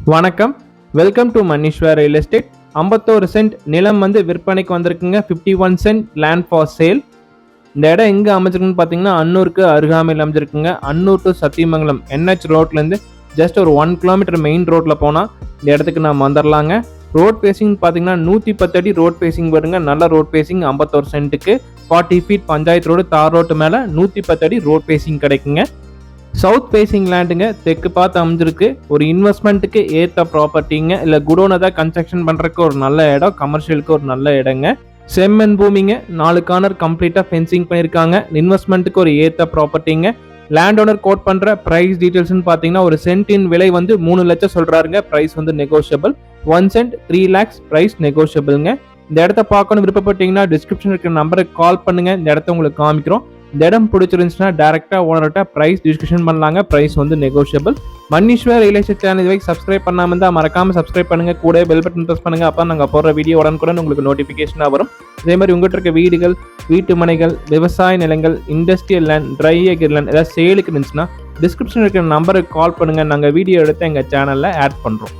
வணக்கம், welcome to Maneeswar real estate. 51 cent நிலம் வந்து விற்பனைக்கு வந்திருக்குங்க. 51 சென்ட் லேண்ட் ஃபார் சேல். இந்த இடம் எங்கே அமைச்சிருக்குன்னு பார்த்தீங்கன்னா அன்னூருக்கு அருகாமையில் அமைச்சிருக்குங்க. அன்னூர் டு சத்தியமங்கலம் NH ரோட்லேருந்து ஜஸ்ட் ஒரு 1 கிலோமீட்டர் மெயின் ரோட்டில் போனால் இந்த இடத்துக்கு நம்ம வந்துடலாங்க. ரோட் பேசிங் பார்த்தீங்கன்னா 110 அடி ரோட் பேசிங் வருங்க. நல்ல ரோட் பேசிங் 51 சென்ட்டுக்கு 40 ஃபீட் பஞ்சாயத்து ரோடு தார் ரோட்டு மேலே 110 அடி ரோட் பேசிங் கிடைக்குங்க. சவுத் ஃபேசிங் லேண்டுங்க, தெற்கு பார்த்து அமைஞ்சிருக்கு. ஒரு இன்வெஸ்ட்மெண்ட்டுக்கு ஏற்ற ப்ராப்பர்ட்டிங்க, இல்லை குடோனை தான் கன்ஸ்ட்ரக்ஷன் பண்ணுறதுக்கு ஒரு நல்ல இடம், கமர்ஷியலுக்கு ஒரு நல்ல இடங்க. செம்மண் பூமிங்க, 4 கார்னர் கம்ப்ளீட்டாக ஃபென்சிங் பண்ணியிருக்காங்க. இன்வெஸ்ட்மெண்ட்டுக்கு ஒரு ஏற்ற ப்ராப்பர்ட்டிங்க. லேண்ட் ஓனர் கோட் பண்ணுற ப்ரைஸ் டீட்டெயில்ஸ்னு பார்த்தீங்கன்னா ஒரு சென்ட்டின் விலை வந்து 3 லட்சம் சொல்கிறாருங்க. ப்ரைஸ் வந்து நெகோஷியபிள். 1 சென்ட் 3 lakhs ப்ரைஸ் நெகோஷியபிள்ங்க. இந்த இடத்த பார்க்கணும் விருப்பப்பட்டீங்கன்னா டிஸ்கிரிப்ஷன் இருக்கிற நம்பருக்கு கால் பண்ணுங்கள். இந்த இடத்த உங்களுக்கு காமிக்கிறோம். இந்த இடம் பிடிச்சிருந்துச்சுன்னா டேரெக்டாக ஓனர்கிட்ட ப்ரைஸ் டிஸ்கஷன் பண்ணலாங்க. ப்ரைஸ் வந்து negotiable. Maneeswar real estate channel இது வரைக்கும் சப்ஸ்கிரைப் பண்ணாமல் இருந்தால் மறக்காமல் சப்ஸ்கிரைப் பண்ணுங்கள். கூட பெல் பட்டன் ப்ரெஸ் பண்ணுங்கள். அப்போ நாங்கள் போடுற வீடியோ உடனுக்குடன் உங்களுக்கு நோட்டிஃபிகேஷனாக வரும். இதே மாதிரி உங்கள்கிட்ட இருக்க வீடுகள், வீட்டு மனைகள், விவசாய நிலங்கள், industrial land, try acre land ஏதாவது சேலுக்கு இருந்துச்சுன்னா டிஸ்கிரிப்ஷன் இருக்கிற நம்பருக்கு கால் பண்ணுங்கள். நாங்கள் வீடியோ எடுத்து எங்கள் சேனலில் ஆட் பண்ணுறோம்.